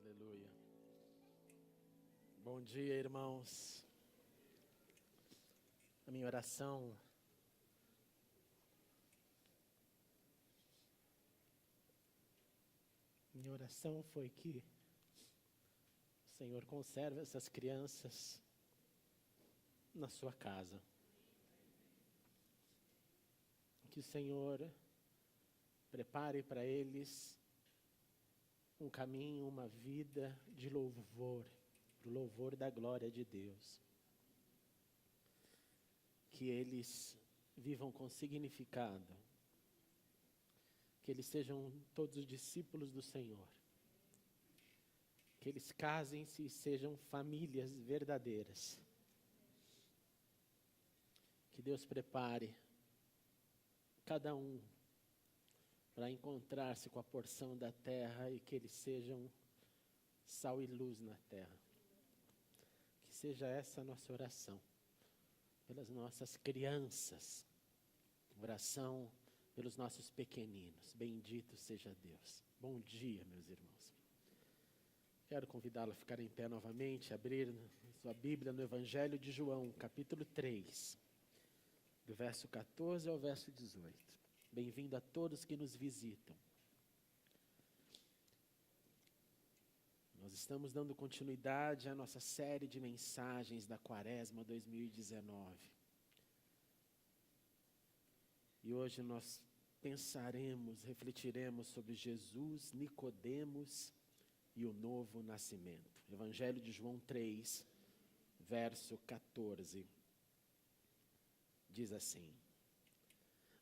Aleluia. Bom dia, irmãos. A minha oração foi que o Senhor conserve essas crianças na sua casa. Que o Senhor prepare para eles um caminho, uma vida de louvor, para o louvor da glória de Deus. Que eles vivam com significado, que eles sejam todos discípulos do Senhor, que eles casem-se e sejam famílias verdadeiras. Que Deus prepare cada um para encontrar-se com a porção da terra e que eles sejam sal e luz na terra. Que seja essa a nossa oração pelas nossas crianças, oração pelos nossos pequeninos. Bendito seja Deus. Bom dia, meus irmãos. Quero convidá-lo a ficar em pé novamente, abrir sua Bíblia no Evangelho de João, capítulo 3, do verso 14 ao verso 18. Bem-vindo a todos que nos visitam. Nós estamos dando continuidade à nossa série de mensagens da Quaresma 2019. E hoje nós pensaremos, refletiremos sobre Jesus, Nicodemos e o novo nascimento. Evangelho de João 3, verso 14. Diz assim: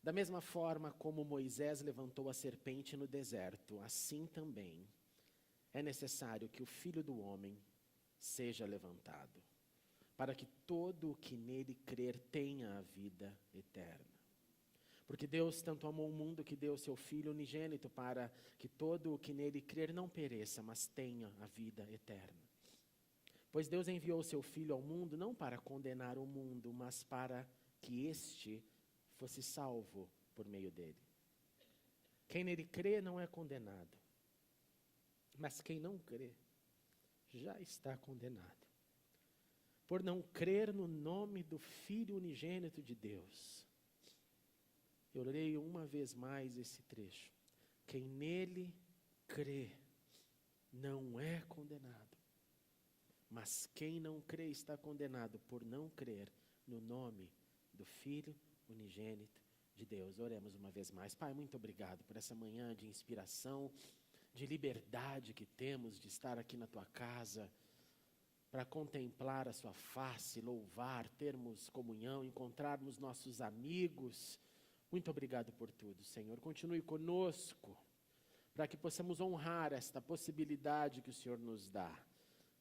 da mesma forma como Moisés levantou a serpente no deserto, assim também é necessário que o Filho do Homem seja levantado, para que todo o que nele crer tenha a vida eterna. Porque Deus tanto amou o mundo que deu seu Filho unigênito, para que todo o que nele crer não pereça, mas tenha a vida eterna. Pois Deus enviou seu Filho ao mundo não para condenar o mundo, mas para que este fosse salvo por meio dele. Quem nele crê não é condenado, mas quem não crê já está condenado, por não crer no nome do Filho unigênito de Deus. Eu leio uma vez mais esse trecho. Quem nele crê não é condenado, mas quem não crê está condenado por não crer no nome do Filho unigênito de Deus. Oremos uma vez mais. Pai, muito obrigado por essa manhã de inspiração, de liberdade que temos de estar aqui na tua casa, para contemplar a sua face, louvar, termos comunhão, encontrarmos nossos amigos. Muito obrigado por tudo, Senhor. Continue conosco, para que possamos honrar esta possibilidade que o Senhor nos dá.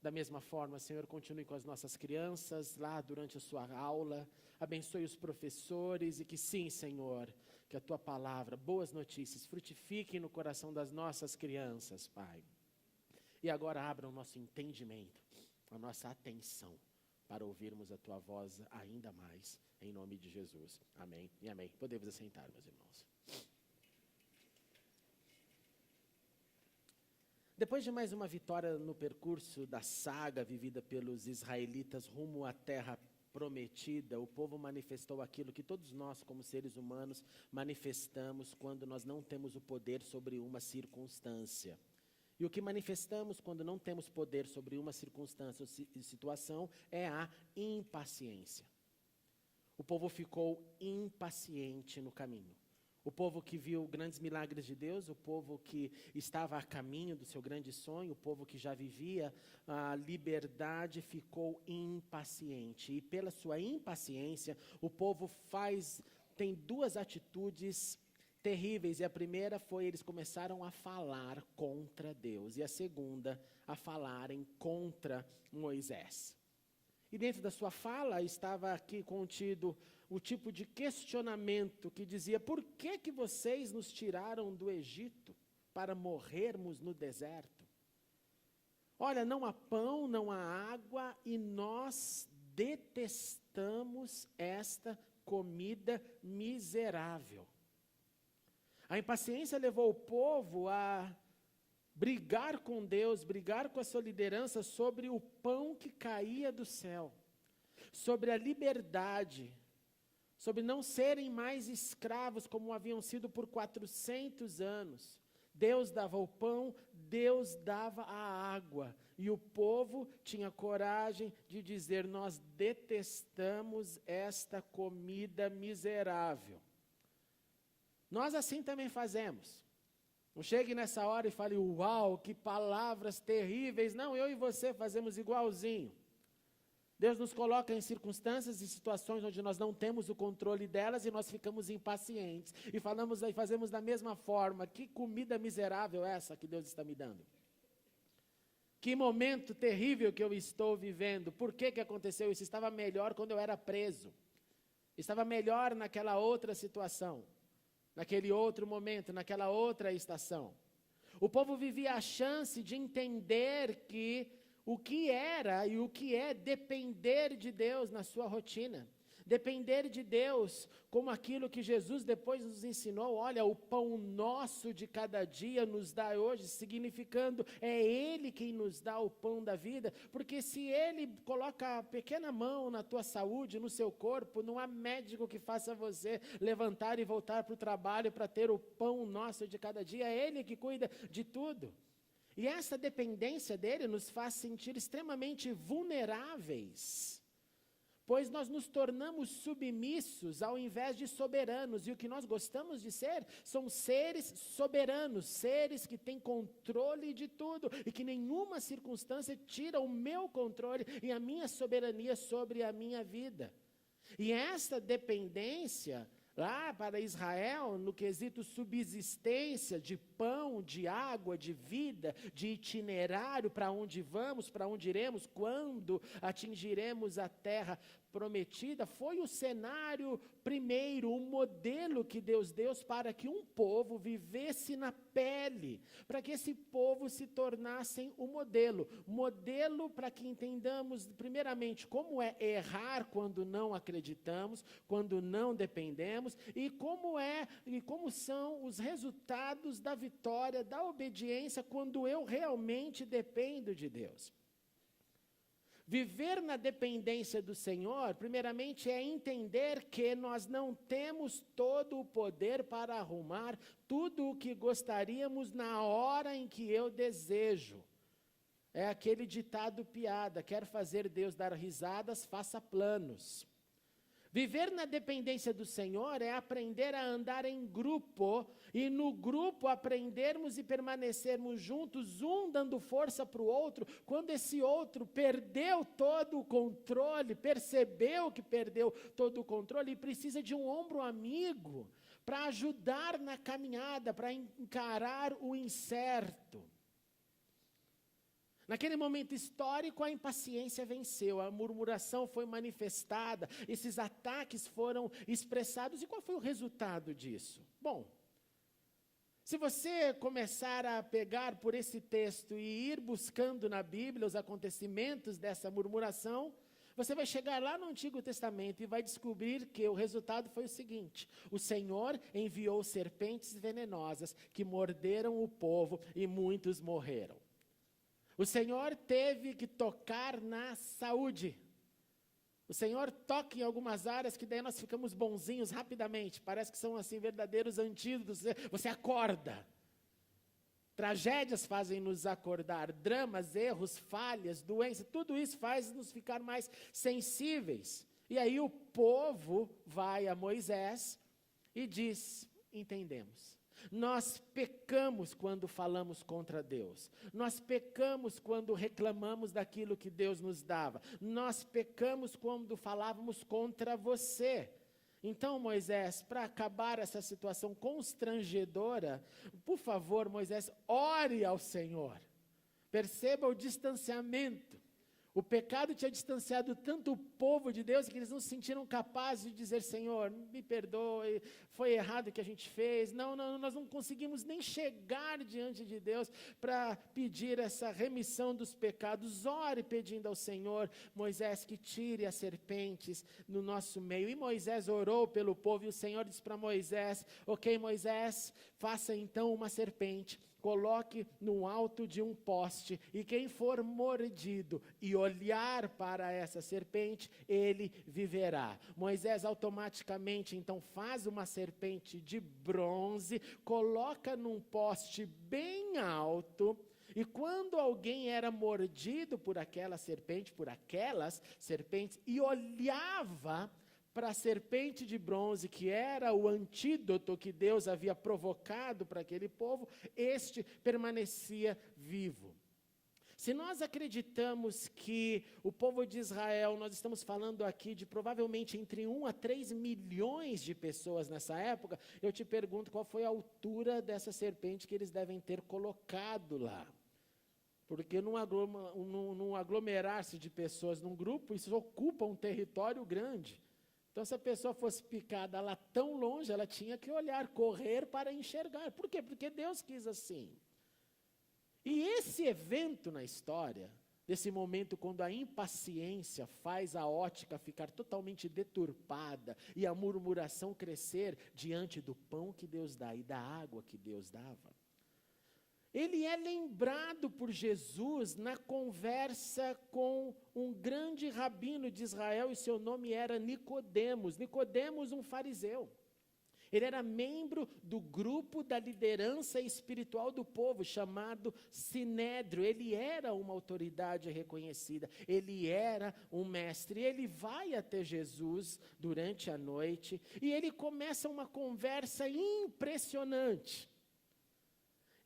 Da mesma forma, Senhor, continue com as nossas crianças lá durante a sua aula. Abençoe os professores e que sim, Senhor, que a tua palavra, boas notícias, frutifiquem no coração das nossas crianças, Pai. E agora abra o nosso entendimento, a nossa atenção, para ouvirmos a tua voz ainda mais, em nome de Jesus. Amém e amém. Podemos assentar, meus irmãos. Depois de mais uma vitória no percurso da saga vivida pelos israelitas rumo à terra prometida, o povo manifestou aquilo que todos nós, como seres humanos, manifestamos quando nós não temos o poder sobre uma circunstância. E o que manifestamos quando não temos poder sobre uma circunstância ou situação é a impaciência. O povo ficou impaciente no caminho. O povo que viu grandes milagres de Deus, o povo que estava a caminho do seu grande sonho, o povo que já vivia a liberdade, ficou impaciente. E pela sua impaciência, o povo tem duas atitudes terríveis. E a primeira foi, eles começaram a falar contra Deus. E a segunda, a falarem contra Moisés. E dentro da sua fala estava aqui contido o tipo de questionamento que dizia: por que vocês nos tiraram do Egito para morrermos no deserto? Olha, não há pão, não há água e nós detestamos esta comida miserável. A impaciência levou o povo a brigar com Deus, brigar com a sua liderança sobre o pão que caía do céu, sobre a liberdade, sobre não serem mais escravos como haviam sido por 400 anos. Deus dava o pão, Deus dava a água, e o povo tinha coragem de dizer: nós detestamos esta comida miserável. Nós assim também fazemos. Não chegue nessa hora e fale: uau, que palavras terríveis. Não, eu e você fazemos igualzinho. Deus nos coloca em circunstâncias e situações onde nós não temos o controle delas e nós ficamos impacientes. E fazemos da mesma forma: que comida miserável é essa que Deus está me dando? Que momento terrível que eu estou vivendo. Por que aconteceu isso? Estava melhor quando eu era preso. Estava melhor naquela outra situação, naquele outro momento, naquela outra estação. O povo vivia a chance de entender que o que era e o que é depender de Deus na sua rotina. Depender de Deus como aquilo que Jesus depois nos ensinou. Olha, o pão nosso de cada dia nos dá hoje, significando é Ele quem nos dá o pão da vida. Porque se Ele coloca a pequena mão na tua saúde, no seu corpo, não há médico que faça você levantar e voltar para o trabalho para ter o pão nosso de cada dia. É Ele que cuida de tudo. E essa dependência dele nos faz sentir extremamente vulneráveis, pois nós nos tornamos submissos ao invés de soberanos, e o que nós gostamos de ser são seres soberanos, seres que têm controle de tudo, e que nenhuma circunstância tira o meu controle e a minha soberania sobre a minha vida. E essa dependência, lá para Israel, no quesito subsistência, de pão, de água, de vida, de itinerário, para onde vamos, para onde iremos, quando atingiremos a terra prometida, foi o cenário primeiro, o modelo que Deus deu para que um povo vivesse na pele, para que esse povo se tornasse um modelo. Modelo para que entendamos, primeiramente, como é errar quando não acreditamos, quando não dependemos, e como são os resultados da vitória, da obediência, quando eu realmente dependo de Deus. Viver na dependência do Senhor, primeiramente, é entender que nós não temos todo o poder para arrumar tudo o que gostaríamos na hora em que eu desejo. É aquele ditado piada: quer fazer Deus dar risadas, faça planos. Viver na dependência do Senhor é aprender a andar em grupo, e no grupo aprendermos e permanecermos juntos, um dando força para o outro, quando esse outro perdeu todo o controle, percebeu que perdeu todo o controle e precisa de um ombro amigo para ajudar na caminhada, para encarar o incerto. Naquele momento histórico, a impaciência venceu, a murmuração foi manifestada, esses ataques foram expressados. E qual foi o resultado disso? Bom, se você começar a pegar por esse texto e ir buscando na Bíblia os acontecimentos dessa murmuração, você vai chegar lá no Antigo Testamento e vai descobrir que o resultado foi o seguinte: o Senhor enviou serpentes venenosas que morderam o povo e muitos morreram. O Senhor teve que tocar na saúde. O Senhor toca em algumas áreas que daí nós ficamos bonzinhos rapidamente. Parece que são assim verdadeiros antídotos. Você acorda. Tragédias fazem nos acordar. Dramas, erros, falhas, doenças. Tudo isso faz nos ficar mais sensíveis. E aí o povo vai a Moisés e diz: entendemos. Nós pecamos quando falamos contra Deus. Nós pecamos quando reclamamos daquilo que Deus nos dava. Nós pecamos quando falávamos contra você. Então, Moisés, para acabar essa situação constrangedora, por favor, Moisés, ore ao Senhor. Perceba o distanciamento. O pecado tinha distanciado tanto o povo de Deus que eles não se sentiram capazes de dizer: Senhor, me perdoe, foi errado o que a gente fez. Não, nós não conseguimos nem chegar diante de Deus para pedir essa remissão dos pecados. Ore pedindo ao Senhor, Moisés, que tire as serpentes no nosso meio. E Moisés orou pelo povo e o Senhor disse para Moisés: ok, Moisés, faça então uma serpente. coloque no alto de um poste, e quem for mordido e olhar para essa serpente, ele viverá. Moisés automaticamente então faz uma serpente de bronze, coloca num poste bem alto, e quando alguém era mordido por aquela serpente, por aquelas serpentes, e olhava para a serpente de bronze, que era o antídoto que Deus havia provocado para aquele povo, este permanecia vivo. Se nós acreditamos que o povo de Israel, nós estamos falando aqui de provavelmente entre 1 a 3 milhões de pessoas nessa época, eu te pergunto qual foi a altura dessa serpente que eles devem ter colocado lá. Porque num aglomerar-se de pessoas num grupo, isso ocupa um território grande. Então, se a pessoa fosse picada lá tão longe, ela tinha que olhar, correr para enxergar. Por quê? Porque Deus quis assim. E esse evento na história, desse momento quando a impaciência faz a ótica ficar totalmente deturpada e a murmuração crescer diante do pão que Deus dá e da água que Deus dava, ele é lembrado por Jesus na conversa com um grande rabino de Israel, e seu nome era Nicodemos. Nicodemos, um fariseu. Ele era membro do grupo da liderança espiritual do povo, chamado Sinédrio. Ele era uma autoridade reconhecida, ele era um mestre. Ele vai até Jesus durante a noite, e ele começa uma conversa impressionante.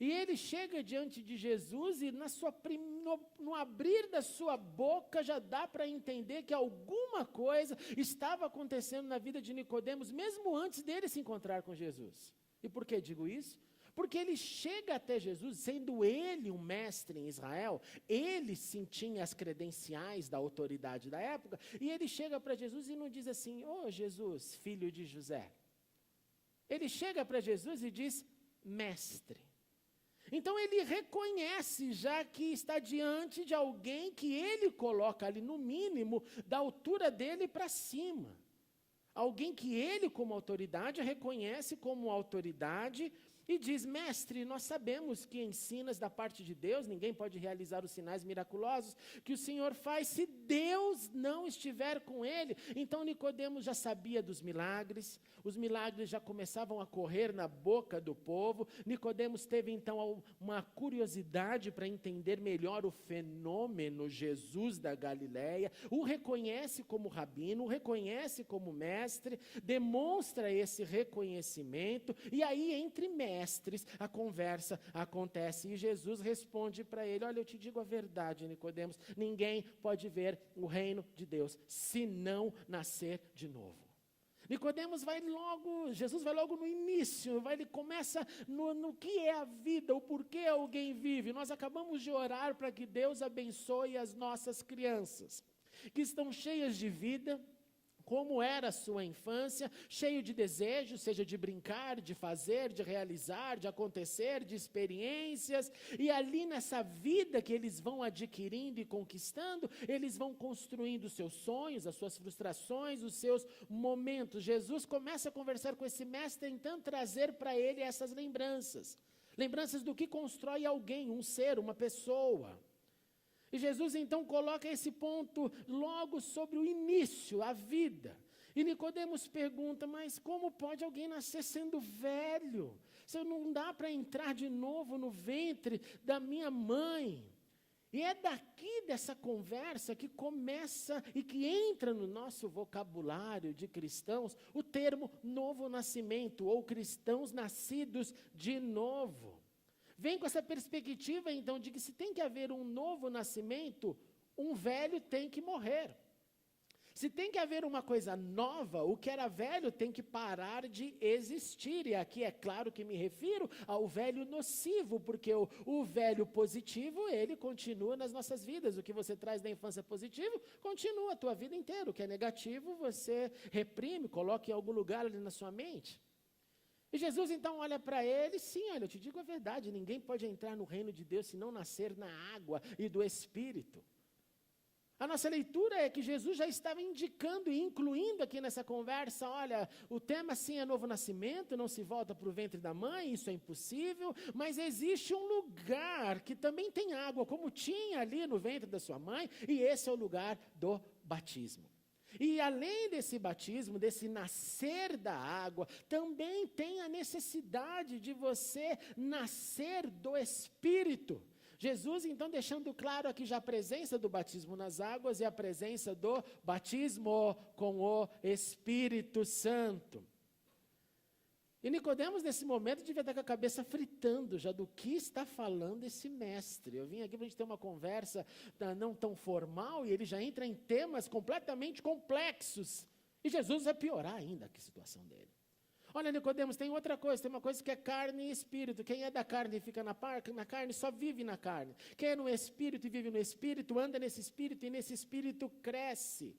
E ele chega diante de Jesus e no abrir da sua boca já dá para entender que alguma coisa estava acontecendo na vida de Nicodemos, mesmo antes dele se encontrar com Jesus. E por que digo isso? Porque ele chega até Jesus, sendo ele um mestre em Israel, ele sim tinha as credenciais da autoridade da época, e ele chega para Jesus e não diz assim: "Ô Jesus, filho de José". Ele chega para Jesus e diz: "Mestre". Então ele reconhece já que está diante de alguém que ele coloca ali no mínimo da altura dele para cima. Alguém que ele como autoridade reconhece como autoridade e diz: "Mestre, nós sabemos que ensinas da parte de Deus, ninguém pode realizar os sinais miraculosos que o Senhor faz se Deus não estiver com ele". Então Nicodemos já sabia dos milagres, os milagres já começavam a correr na boca do povo. Nicodemos teve então uma curiosidade para entender melhor o fenômeno Jesus da Galileia, o reconhece como rabino, o reconhece como mestre, demonstra esse reconhecimento, e aí entre mestres a conversa acontece, e Jesus responde para ele: "Olha, eu te digo a verdade, Nicodemos, ninguém pode ver o reino de Deus se não nascer de novo". Nicodemos Jesus vai logo no início, ele começa no que é a vida, o porquê alguém vive. Nós acabamos de orar para que Deus abençoe as nossas crianças, que estão cheias de vida, como era a sua infância, cheio de desejos, seja de brincar, de fazer, de realizar, de acontecer, de experiências, e ali nessa vida que eles vão adquirindo e conquistando, eles vão construindo os seus sonhos, as suas frustrações, os seus momentos. Jesus começa a conversar com esse mestre, tentando trazer para ele essas lembranças do que constrói alguém, um ser, uma pessoa. E Jesus então coloca esse ponto logo sobre o início, a vida. E Nicodemos pergunta: "Mas como pode alguém nascer sendo velho? Se não dá para entrar de novo no ventre da minha mãe?" E é daqui dessa conversa que começa e que entra no nosso vocabulário de cristãos o termo novo nascimento, ou cristãos nascidos de novo. Vem com essa perspectiva, então, de que se tem que haver um novo nascimento, um velho tem que morrer. Se tem que haver uma coisa nova, o que era velho tem que parar de existir. E aqui é claro que me refiro ao velho nocivo, porque o velho positivo, ele continua nas nossas vidas. O que você traz da infância positivo, continua a tua vida inteira. O que é negativo, você reprime, coloca em algum lugar ali na sua mente. E Jesus então olha para ele: "Sim, olha, eu te digo a verdade, ninguém pode entrar no reino de Deus se não nascer na água e do Espírito". A nossa leitura é que Jesus já estava indicando e incluindo aqui nessa conversa, olha, o tema sim é novo nascimento, não se volta para o ventre da mãe, isso é impossível, mas existe um lugar que também tem água, como tinha ali no ventre da sua mãe, e esse é o lugar do batismo. E além desse batismo, desse nascer da água, também tem a necessidade de você nascer do Espírito. Jesus, então, deixando claro aqui já a presença do batismo nas águas e a presença do batismo com o Espírito Santo. E Nicodemos, nesse momento, devia estar com a cabeça fritando já do que está falando esse mestre. Eu vim aqui para a gente ter uma conversa não tão formal e ele já entra em temas completamente complexos. E Jesus vai piorar ainda a situação dele. Olha, Nicodemos, tem outra coisa, tem uma coisa que é carne e espírito. Quem é da carne e fica na carne, só vive na carne. Quem é no espírito e vive no espírito, anda nesse espírito e nesse espírito cresce.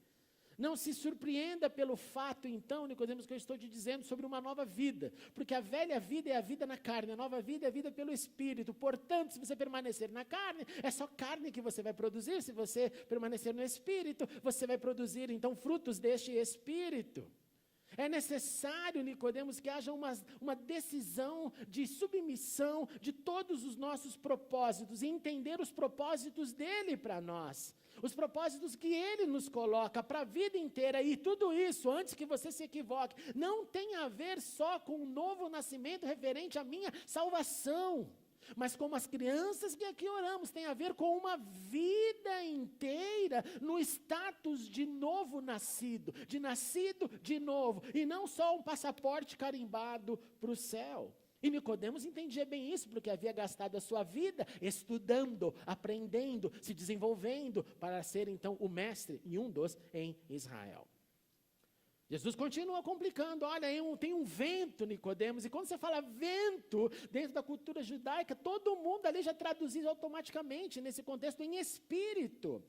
Não se surpreenda pelo fato, então, Nicodemos, que eu estou te dizendo sobre uma nova vida. Porque a velha vida é a vida na carne, a nova vida é a vida pelo espírito. Portanto, se você permanecer na carne, é só carne que você vai produzir. Se você permanecer no espírito, você vai produzir, então, frutos deste espírito. É necessário, Nicodemos, que haja uma decisão de submissão de todos os nossos propósitos e entender os propósitos dele para nós. Os propósitos que ele nos coloca para a vida inteira. E tudo isso, antes que você se equivoque, não tem a ver só com um novo nascimento referente à minha salvação. Mas como as crianças que aqui oramos, tem a ver com uma vida inteira no status de novo nascido, de nascido de novo, e não só um passaporte carimbado para o céu. E Nicodemos entendia bem isso, porque havia gastado a sua vida estudando, aprendendo, se desenvolvendo, para ser então o mestre e um dos em Israel. Jesus continua complicando, olha, tem um vento, Nicodemos, e quando você fala vento, dentro da cultura judaica, todo mundo ali já traduziu automaticamente, nesse contexto, em espírito.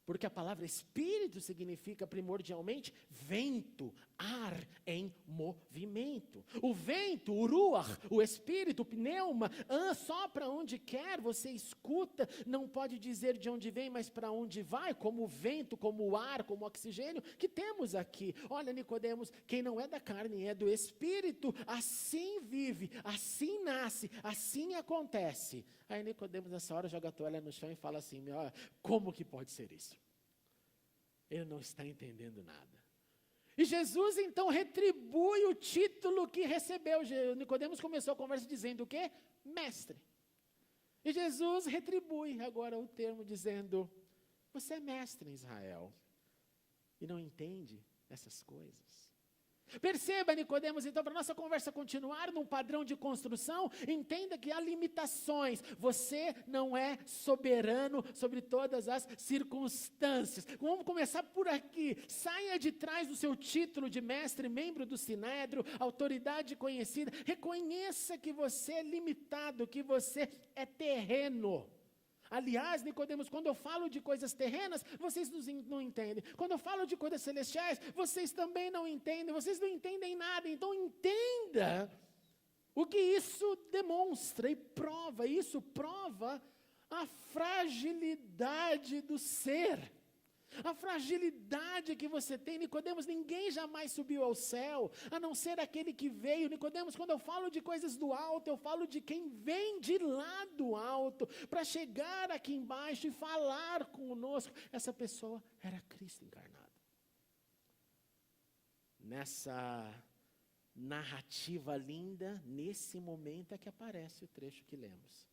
Porque a palavra espírito significa primordialmente vento, ar em movimento. O vento, o ruach, o espírito, o pneuma, sopra onde quer, você escuta, não pode dizer de onde vem, mas para onde vai, como o vento, como o ar, como o oxigênio que temos aqui. Olha, Nicodemos, quem não é da carne é do espírito, assim vive, assim nasce, assim acontece. Aí Nicodemos nessa hora joga a toalha no chão e fala assim, como que pode ser isso? Ele não está entendendo nada. E Jesus então retribui o título que recebeu. Nicodemos começou a conversa dizendo o quê? Mestre. E Jesus retribui agora o termo dizendo, você é mestre em Israel e não entende essas coisas. Perceba, Nicodemos, então, para a nossa conversa continuar num padrão de construção, entenda que há limitações. Você não é soberano sobre todas as circunstâncias. Vamos começar por aqui. Saia de trás do seu título de mestre, membro do Sinédrio, autoridade conhecida. Reconheça que você é limitado, que você é terreno. Aliás, Nicodemos, quando eu falo de coisas terrenas, vocês não entendem. Quando eu falo de coisas celestiais, vocês também não entendem. Vocês não entendem nada. Então entenda o que isso demonstra e prova. Isso prova a fragilidade do ser. A fragilidade que você tem, Nicodemos, ninguém jamais subiu ao céu, a não ser aquele que veio. Nicodemos, quando eu falo de coisas do alto, eu falo de quem vem de lá do alto, para chegar aqui embaixo e falar conosco. Essa pessoa era Cristo encarnado. Nessa narrativa linda, nesse momento é que aparece o trecho que lemos.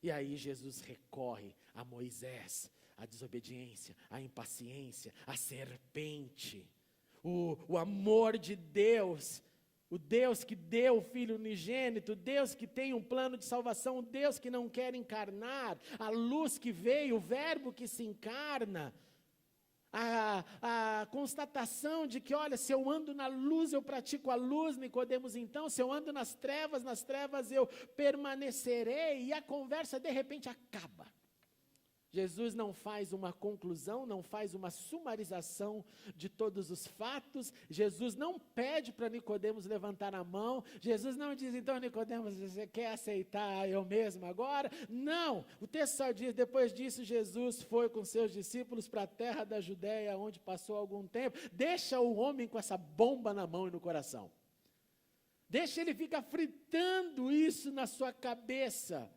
E aí Jesus recorre a Moisés, a desobediência, a impaciência, a serpente, o amor de Deus, o Deus que deu o Filho unigênito, o Deus que tem um plano de salvação, o Deus que não quer encarnar, a luz que veio, o verbo que se encarna, a constatação de que, olha, se eu ando na luz, eu pratico a luz, Nicodemos, então, se eu ando nas trevas eu permanecerei, e a conversa de repente acaba. Jesus não faz uma conclusão, não faz uma sumarização de todos os fatos. Jesus não pede para Nicodemos levantar a mão. Jesus não diz, então, Nicodemos, você quer aceitar eu mesmo agora? Não, o texto só diz, depois disso, Jesus foi com seus discípulos para a terra da Judéia, onde passou algum tempo. Deixa o homem com essa bomba na mão e no coração. Deixa ele ficar fritando isso na sua cabeça.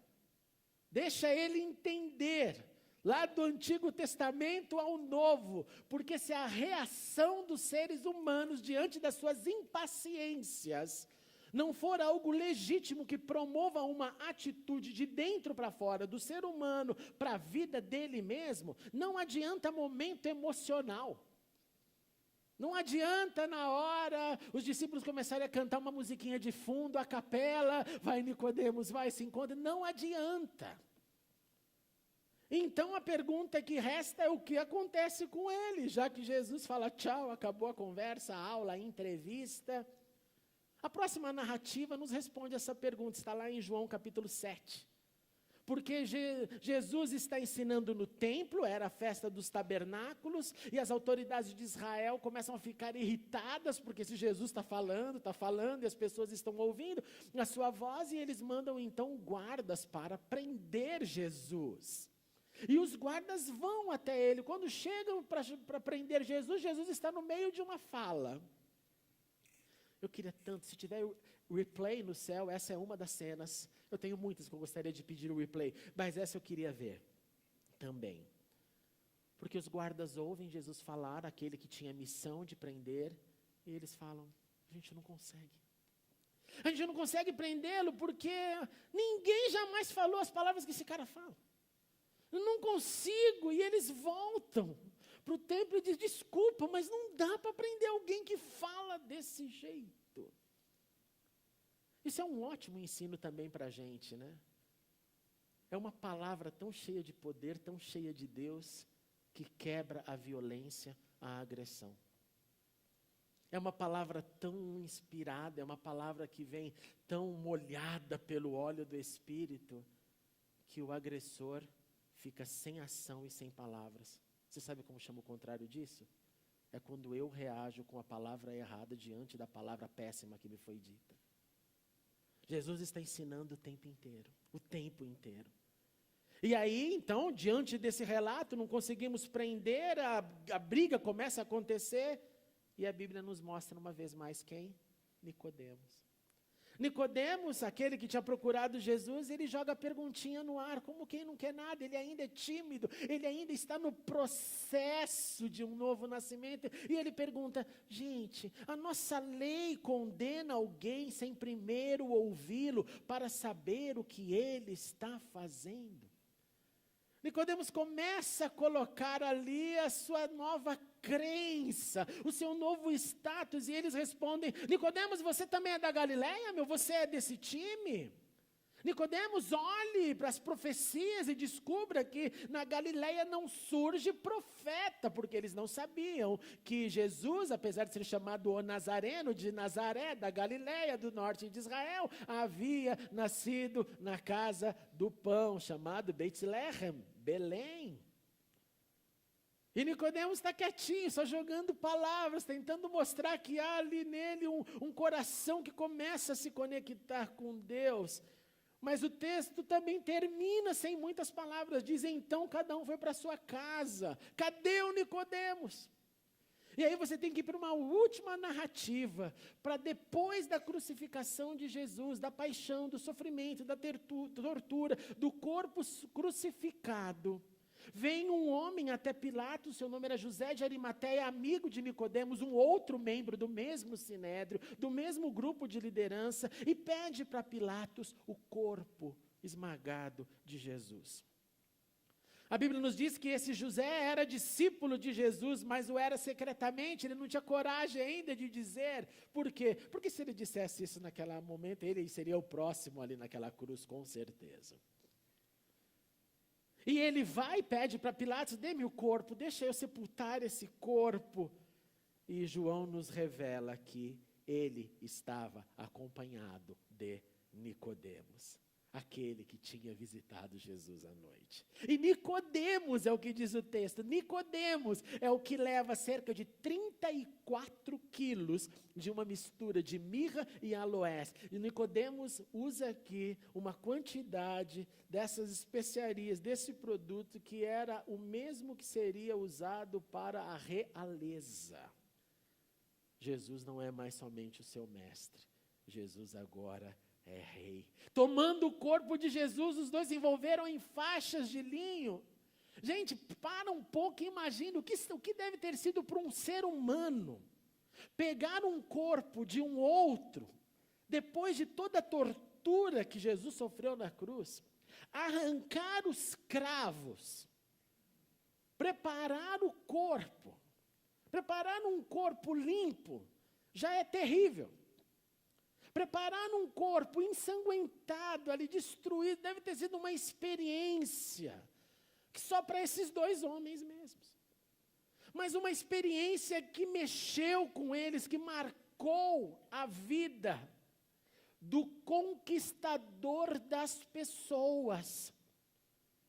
Deixa ele entender. Lá do Antigo Testamento ao Novo, porque se a reação dos seres humanos diante das suas impaciências não for algo legítimo que promova uma atitude de dentro para fora, do ser humano para a vida dele mesmo, não adianta momento emocional. Não adianta na hora os discípulos começarem a cantar uma musiquinha de fundo, a capela, vai Nicodemos, vai, se encontra, não adianta. Então a pergunta que resta é o que acontece com ele, já que Jesus fala tchau, acabou a conversa, a aula, a entrevista. A próxima narrativa nos responde essa pergunta, está lá em João capítulo 7. Porque Jesus está ensinando no templo, era a festa dos tabernáculos, e as autoridades de Israel começam a ficar irritadas, porque se Jesus está falando, e as pessoas estão ouvindo a sua voz, e eles mandam então guardas para prender Jesus. E os guardas vão até ele. Quando chegam para prender Jesus, Jesus está no meio de uma fala. Eu queria tanto, se tiver replay no céu, essa é uma das cenas. Eu tenho muitas que eu gostaria de pedir o replay, mas essa eu queria ver também. Porque os guardas ouvem Jesus falar, aquele que tinha a missão de prender, e eles falam, a gente não consegue. A gente não consegue prendê-lo porque ninguém jamais falou as palavras que esse cara fala. Eu não consigo, e eles voltam para o templo e dizem, desculpa, mas não dá para prender alguém que fala desse jeito. Isso é um ótimo ensino também para a gente, né? É uma palavra tão cheia de poder, tão cheia de Deus, que quebra a violência, a agressão. É uma palavra tão inspirada, é uma palavra que vem tão molhada pelo óleo do Espírito, que o agressor fica sem ação e sem palavras. Você sabe como chama o contrário disso? É quando eu reajo com a palavra errada diante da palavra péssima que me foi dita. Jesus está ensinando o tempo inteiro. E aí, então, diante desse relato, não conseguimos prender, a briga começa a acontecer, e a Bíblia nos mostra uma vez mais quem? Nicodemos. Nicodemos, aquele que tinha procurado Jesus, ele joga a perguntinha no ar, como quem não quer nada, ele ainda é tímido, ele ainda está no processo de um novo nascimento, e ele pergunta, gente, a nossa lei condena alguém sem primeiro ouvi-lo, para saber o que ele está fazendo? Nicodemos começa a colocar ali a sua nova crença, o seu novo status, e eles respondem, Nicodemos, você também é da Galileia, você é desse time? Nicodemos, olhe para as profecias e descubra que na Galileia não surge profeta, porque eles não sabiam que Jesus, apesar de ser chamado o Nazareno, de Nazaré, da Galileia, do norte de Israel, havia nascido na casa do pão, chamado Beit-Lehem, Belém. E Nicodemos está quietinho, só jogando palavras, tentando mostrar que há ali nele um coração que começa a se conectar com Deus. Mas o texto também termina sem muitas palavras, diz, então cada um foi para a sua casa. Cadê o Nicodemos? E aí você tem que ir para uma última narrativa, para depois da crucificação de Jesus, da paixão, do sofrimento, da tortura, do corpo crucificado. Vem um homem até Pilatos, seu nome era José de Arimateia, amigo de Nicodemos, um outro membro do mesmo sinédrio, do mesmo grupo de liderança, e pede para Pilatos o corpo esmagado de Jesus. A Bíblia nos diz que esse José era discípulo de Jesus, mas o era secretamente, ele não tinha coragem ainda de dizer. Por quê? Porque se ele dissesse isso naquele momento, ele seria o próximo ali naquela cruz, com certeza. E ele vai e pede para Pilatos, dê-me o corpo, deixa eu sepultar esse corpo. E João nos revela que ele estava acompanhado de Nicodemos. aquele que tinha visitado Jesus à noite. E Nicodemos é o que diz o texto. Nicodemos é o que leva cerca de 34 quilos de uma mistura de mirra e aloés. E Nicodemos usa aqui uma quantidade dessas especiarias, desse produto que era o mesmo que seria usado para a realeza. Jesus não é mais somente o seu mestre. Jesus agora é rei. Tomando o corpo de Jesus, os dois envolveram em faixas de linho. Gente, para um pouco e imagina o que deve ter sido para um ser humano pegar um corpo de um outro, depois de toda a tortura que Jesus sofreu na cruz, arrancar os cravos, preparar o corpo, preparar um corpo limpo, já é terrível. Preparar um corpo ensanguentado, ali destruído, deve ter sido uma experiência que só para esses dois homens mesmos. Mas uma experiência que mexeu com eles, que marcou a vida do conquistador das pessoas.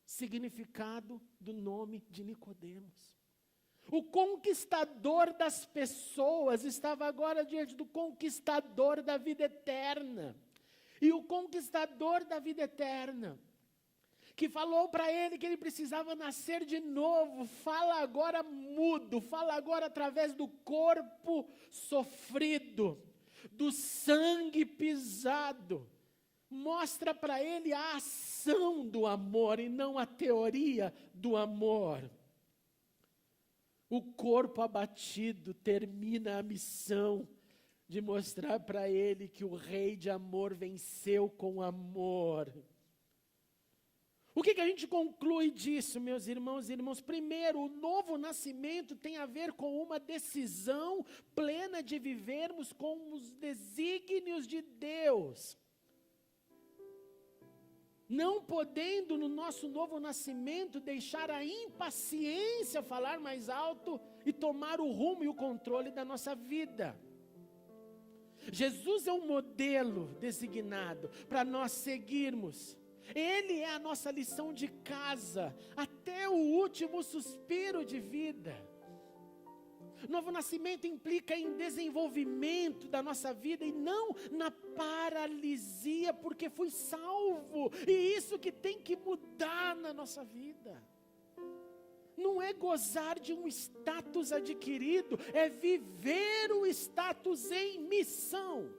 Significado do nome de Nicodemos. O conquistador das pessoas estava agora diante do conquistador da vida eterna. E o conquistador da vida eterna, que falou para ele que ele precisava nascer de novo, fala agora mudo, fala agora através do corpo sofrido, do sangue pisado. Mostra para ele a ação do amor e não a teoria do amor. O corpo abatido termina a missão de mostrar para ele que o rei de amor venceu com amor. O que a gente conclui disso, meus irmãos e irmãs? Primeiro, o novo nascimento tem a ver com uma decisão plena de vivermos com os desígnios de Deus. Não podendo no nosso novo nascimento deixar a impaciência falar mais alto e tomar o rumo e o controle da nossa vida. Jesus é um modelo designado para nós seguirmos. Ele é a nossa lição de casa, até o último suspiro de vida. Novo nascimento implica em desenvolvimento da nossa vida e não na paralisia, porque fui salvo. E isso que tem que mudar na nossa vida. Não é gozar de um status adquirido, é viver o status em missão.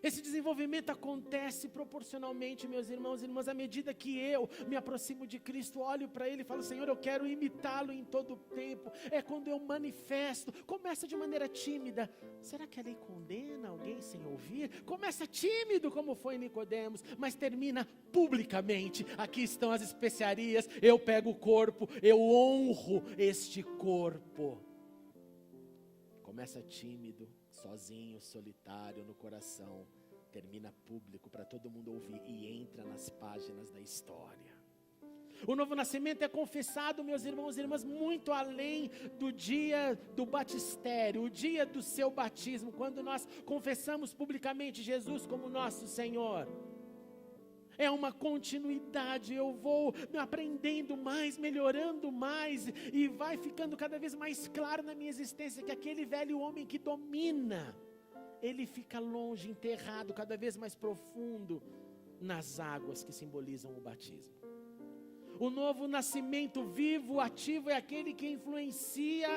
Esse desenvolvimento acontece proporcionalmente, meus irmãos e irmãs, à medida que eu me aproximo de Cristo, olho para Ele e falo, Senhor, eu quero imitá-lo em todo o tempo. É quando eu manifesto, começa de maneira tímida. Será que a lei condena alguém sem ouvir? Começa tímido, como foi Nicodemos, mas termina publicamente. Aqui estão as especiarias, eu pego o corpo, eu honro este corpo. Começa tímido, sozinho, solitário no coração, termina público para todo mundo ouvir e entra nas páginas da história. O novo nascimento é confessado, meus irmãos e irmãs, muito além do dia do batistério, o dia do seu batismo, quando nós confessamos publicamente Jesus como nosso Senhor. É uma continuidade, eu vou aprendendo mais, melhorando mais, e vai ficando cada vez mais claro na minha existência que aquele velho homem que domina, ele fica longe, enterrado, cada vez mais profundo nas águas que simbolizam o batismo. O novo nascimento vivo, ativo, é aquele que influencia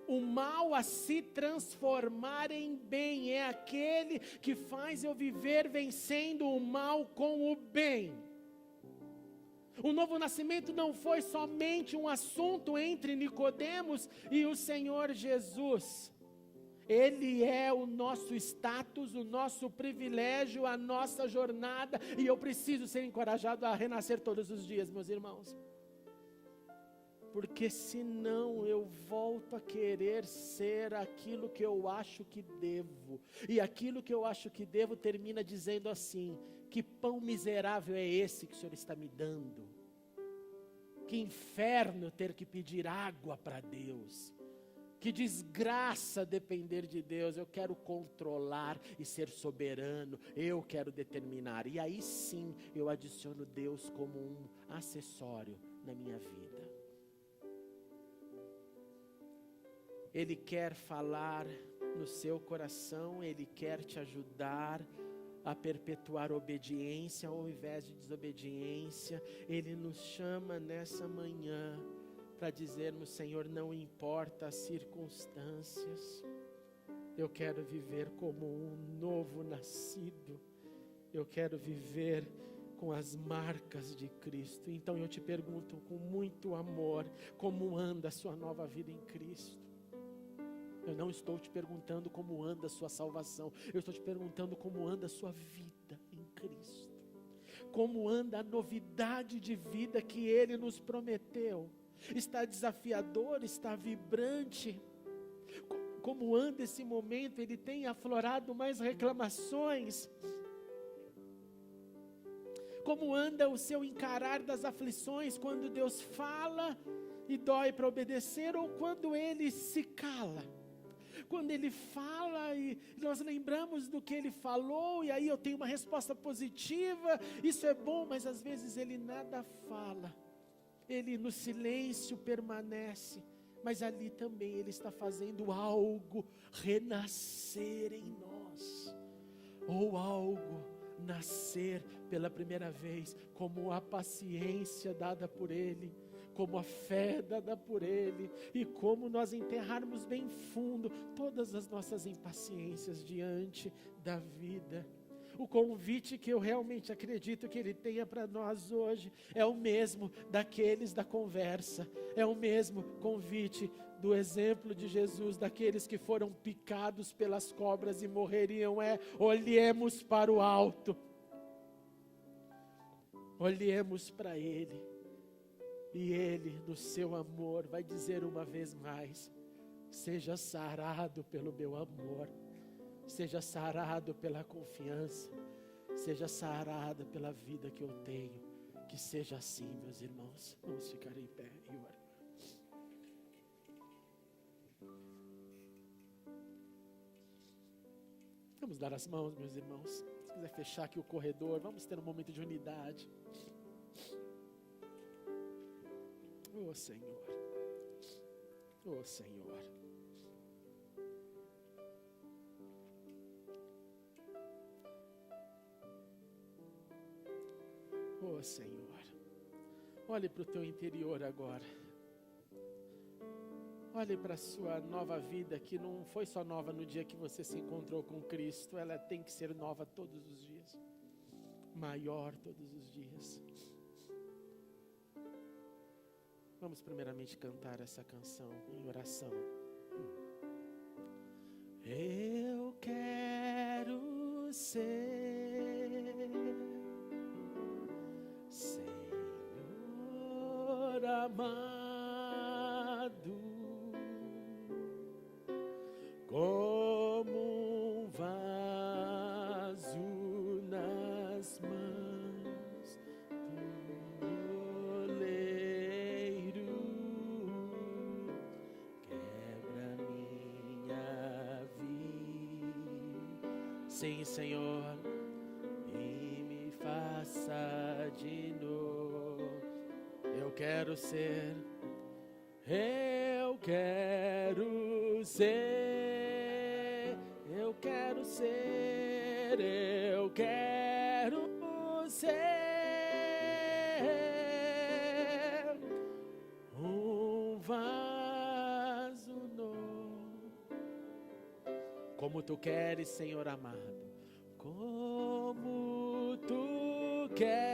o mal a se transformar em bem, é aquele que faz eu viver vencendo o mal com o bem. O novo nascimento não foi somente um assunto entre Nicodemos e o Senhor Jesus. Ele é o nosso status, o nosso privilégio, a nossa jornada, e eu preciso ser encorajado a renascer todos os dias, meus irmãos. Porque senão eu volto a querer ser aquilo que eu acho que devo. E aquilo que eu acho que devo termina dizendo assim: que pão miserável é esse que o Senhor está me dando? Que inferno ter que pedir água para Deus. Que desgraça depender de Deus. Eu quero controlar e ser soberano. Eu quero determinar. E aí sim eu adiciono Deus como um acessório na minha vida. Ele quer falar no seu coração. Ele quer te ajudar a perpetuar obediência ao invés de desobediência. Ele nos chama nessa manhã para dizermos: Senhor, não importa as circunstâncias, eu quero viver como um novo nascido, eu quero viver com as marcas de Cristo. Então eu te pergunto com muito amor, como anda a sua nova vida em Cristo? Eu não estou te perguntando como anda a sua salvação, eu estou te perguntando como anda a sua vida em Cristo. Como anda a novidade de vida que Ele nos prometeu? Está desafiador, está vibrante? Como anda esse momento? Ele tem aflorado mais reclamações? Como anda o seu encarar das aflições, quando Deus fala e dói para obedecer, ou quando Ele se cala? Quando Ele fala e nós lembramos do que Ele falou, e aí eu tenho uma resposta positiva, isso é bom, mas às vezes Ele nada fala. Ele no silêncio permanece, mas ali também Ele está fazendo algo renascer em nós, ou algo nascer pela primeira vez, como a paciência dada por Ele, como a fé dada por Ele, e como nós enterrarmos bem fundo todas as nossas impaciências diante da vida. O convite que eu realmente acredito que Ele tenha para nós hoje é o mesmo daqueles da conversa, é o mesmo convite do exemplo de Jesus, daqueles que foram picados pelas cobras e morreriam, olhemos para o alto, olhemos para Ele, e Ele no seu amor vai dizer uma vez mais: seja sarado pelo meu amor, seja sarado pela confiança, seja sarada pela vida que eu tenho. Que seja assim, meus irmãos. Vamos ficar em pé e orar. Vamos dar as mãos, meus irmãos. Se quiser fechar aqui o corredor, vamos ter um momento de unidade. Oh Senhor, oh Senhor. Oh Senhor, olhe para o teu interior agora. Olhe para a sua nova vida, que não foi só nova no dia que você se encontrou com Cristo. Ela tem que ser nova todos os dias, maior todos os dias. Vamos primeiramente cantar essa canção em oração. Eu quero ser, Senhor amado, como um vaso nas mãos do oleiro. Quebra minha vida, sim, Senhor, e me faça de novo. Eu quero ser, eu quero ser, eu quero ser, eu quero ser um vaso novo, como tu queres, Senhor amado, como tu queres,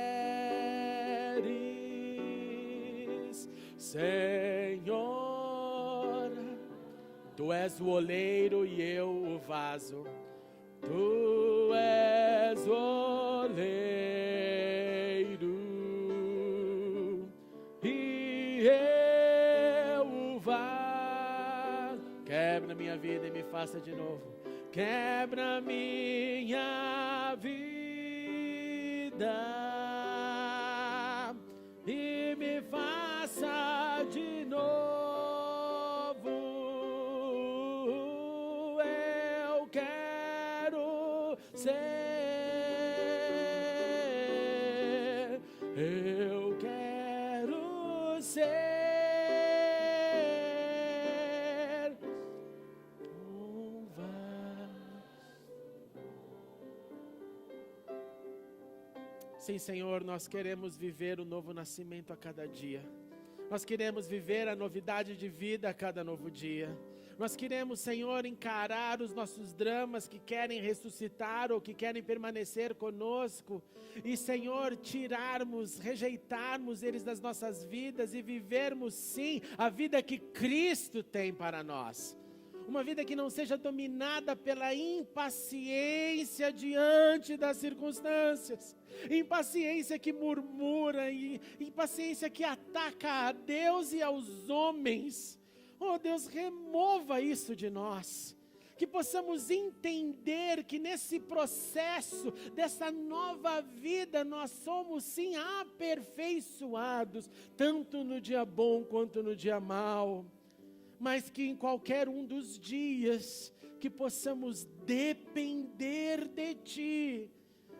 Senhor. Tu és o oleiro e eu o vaso. Tu és o oleiro e eu o vaso. Quebra minha vida e me faça de novo. Quebra minha vida e me faça de novo. Eu quero ser um Sim, Senhor, nós queremos viver o novo nascimento a cada dia. Nós queremos viver a novidade de vida a cada novo dia. Nós queremos, Senhor, encarar os nossos dramas que querem ressuscitar ou que querem permanecer conosco. E, Senhor, tirarmos, rejeitarmos eles das nossas vidas e vivermos, sim, a vida que Cristo tem para nós. Uma vida que não seja dominada pela impaciência diante das circunstâncias. Impaciência que murmura, impaciência que ataca a Deus e aos homens. Oh Deus, remova isso de nós, que possamos entender que nesse processo, dessa nova vida, nós somos sim aperfeiçoados, tanto no dia bom quanto no dia mau, mas que em qualquer um dos dias, que possamos depender de Ti,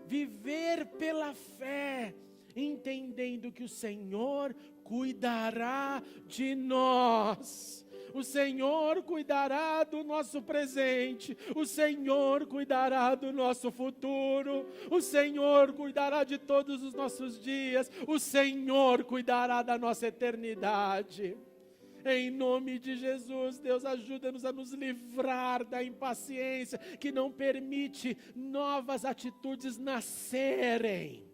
viver pela fé, entendendo que o Senhor cuidará de nós. O Senhor cuidará do nosso presente, o Senhor cuidará do nosso futuro, o Senhor cuidará de todos os nossos dias, o Senhor cuidará da nossa eternidade. Em nome de Jesus, Deus, ajuda-nos a nos livrar da impaciência que não permite novas atitudes nascerem.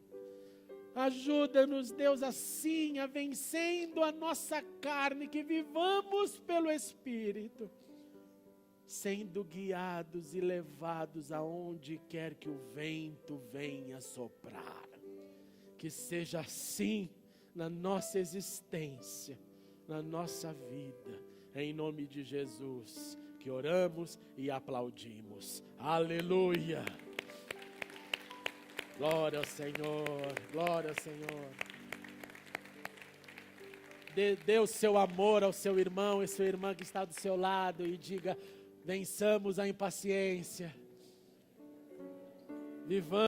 Ajuda-nos, Deus, assim, a vencendo a nossa carne, que vivamos pelo Espírito, sendo guiados e levados aonde quer que o vento venha soprar. Que seja assim na nossa existência, na nossa vida, em nome de Jesus, que oramos e aplaudimos. Aleluia! Glória ao Senhor, glória ao Senhor. Dê o seu amor ao seu irmão e sua irmã que está do seu lado e diga: vençamos a impaciência. Vivamos